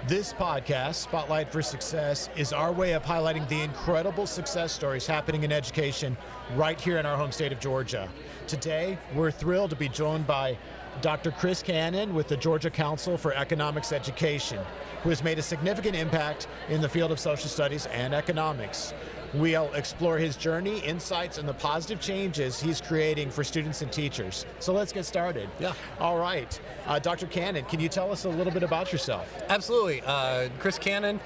This podcast, Spotlight for Success, is our way of highlighting the incredible success stories happening in education right here in our home state of Georgia. Today, we're thrilled to be joined by Dr. Chris Cannon with the Georgia Council for Economics Education, who has made a significant impact in the field of social studies and economics. We'll explore his journey, insights, and the positive changes he's creating for students and teachers. So let's get started. Yeah. All right. Dr. Cannon, can you tell us a little bit about yourself? Absolutely. Chris Cannon,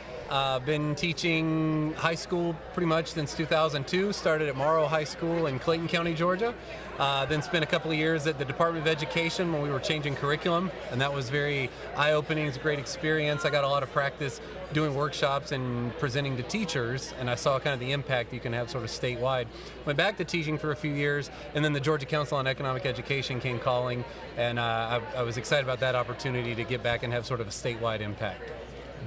been teaching high school pretty much since 2002. Started at Morrow High School in Clayton County, Georgia. Then spent a couple of years at the Department of Education when we were changing curriculum, and that was very eye-opening. It's a great experience. I got a lot of practice doing workshops and presenting to teachers, and I saw kind of the impact you can have sort of statewide. Went back to teaching for a few years, and then the Georgia Council on Economic Education came calling, and I was excited about that opportunity to get back and have sort of a statewide impact.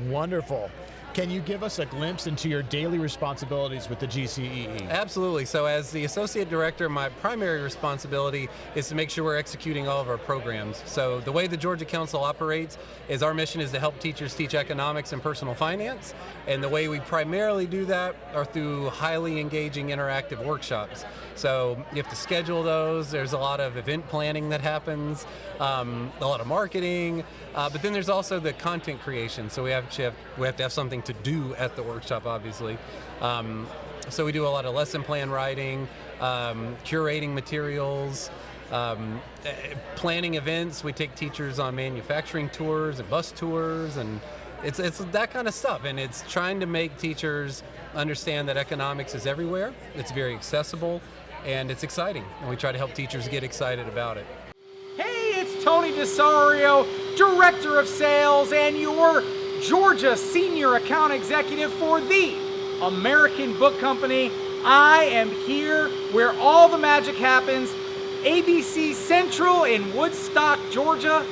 Wonderful. Can you give us a glimpse into your daily responsibilities with the GCEE? Absolutely. So as the Associate Director, my primary responsibility is to make sure we're executing all of our programs. So the way the Georgia Council operates is our mission is to help teachers teach economics and personal finance. And the way we primarily do that are through highly engaging interactive workshops. So you have to schedule those. There's a lot of event planning that happens, a lot of marketing, but then there's also the content creation. So we have to have something to do at the workshop, obviously. So we do a lot of lesson plan writing, curating materials, planning events. We take teachers on manufacturing tours and bus tours, and it's that kind of stuff. And it's trying to make teachers understand that economics is everywhere. It's very accessible, and it's exciting. And we try to help teachers get excited about it. Hey, it's Tony DeSario, Director of Sales and your Georgia Senior Account Executive for the American Book Company. I am here where all the magic happens, ABC Central in Woodstock, Georgia.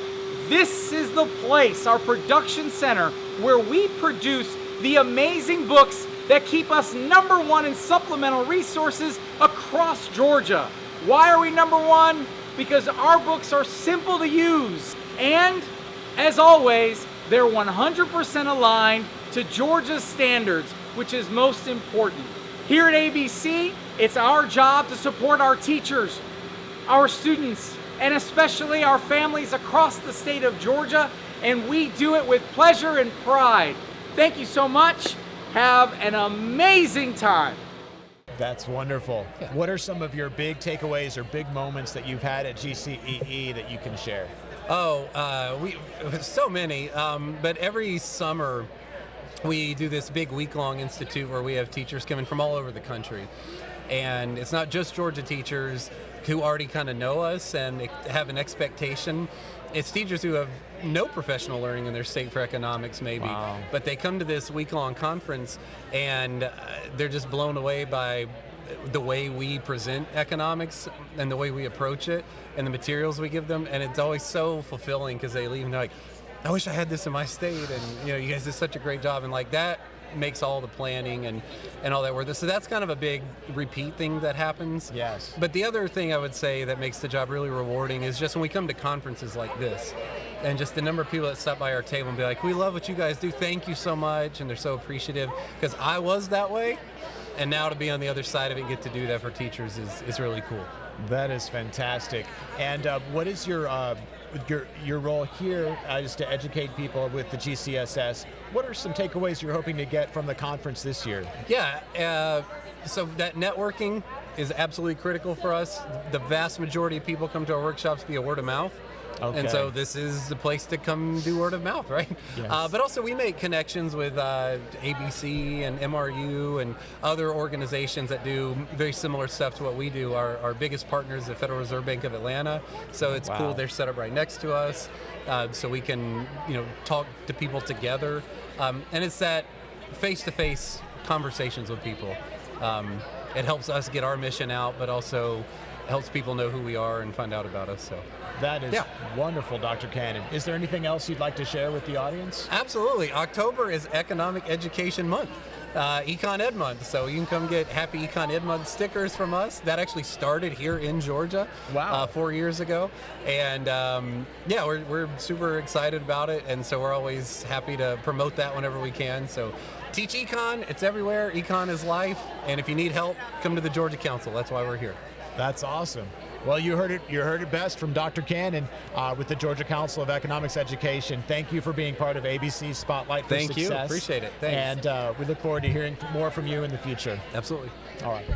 This is the place, our production center, where we produce the amazing books that keep us #1 in supplemental resources across Georgia. Why are we #1? Because our books are simple to use, and as always, they're 100% aligned to Georgia's standards, which is most important. Here at ABC, it's our job to support our teachers, our students, and especially our families across the state of Georgia, and we do it with pleasure and pride. Thank you so much. Have an amazing time. That's wonderful. Yeah. What are some of your big takeaways or big moments that you've had at GCEE that you can share? So many, but every summer we do this big week-long institute where we have teachers coming from all over the country. And it's not just Georgia teachers who already kind of know us and have an expectation. It's teachers who have no professional learning in their state for economics, maybe. Wow. But they come to this week-long conference and they're just blown away by the way we present economics and the way we approach it and the materials we give them. And it's always so fulfilling because they leave and they're like, I wish I had this in my state, and you guys did such a great job. And like that makes all the planning and all that worth it. So that's kind of a big repeat thing that happens. Yes. But the other thing I would say that makes the job really rewarding is just when we come to conferences like this, and just the number of people that stop by our table and be like, we love what you guys do, thank you so much, and they're so appreciative, because I was that way, and now to be on the other side of it and get to do that for teachers is really cool. That is fantastic. And what is your role here is to educate people with the GCSS? What are some takeaways you're hoping to get from the conference this year? Yeah, so that networking is absolutely critical for us. The vast majority of people come to our workshops via word of mouth. Okay. And so this is the place to come do word of mouth, right? Yes. But also we make connections with ABC and MRU and other organizations that do very similar stuff to what we do. Our biggest partner is the Federal Reserve Bank of Atlanta, so it's cool they're set up right next to us, so we can talk to people together. And it's that face-to-face conversations with people. It helps us get our mission out, but also helps people know who we are and find out about us. So that is wonderful, Dr. Cannon. Is there anything else you'd like to share with the audience? Absolutely. October is Economic Education Month. Econ Ed Month. So you can come get Happy Econ Ed Month stickers from us. That actually started here in Georgia. Wow. 4 years ago. And yeah, we're super excited about it. And so we're always happy to promote that whenever we can. So teach econ, it's everywhere. Econ is life. And if you need help, come to the Georgia Council. That's why we're here. That's awesome. Well, you heard it best from Dr. Cannon with the Georgia Council of Economics Education. Thank you for being part of ABC Spotlight for Success. Thank you. Appreciate it. Thanks. And we look forward to hearing more from you in the future. Absolutely. All right.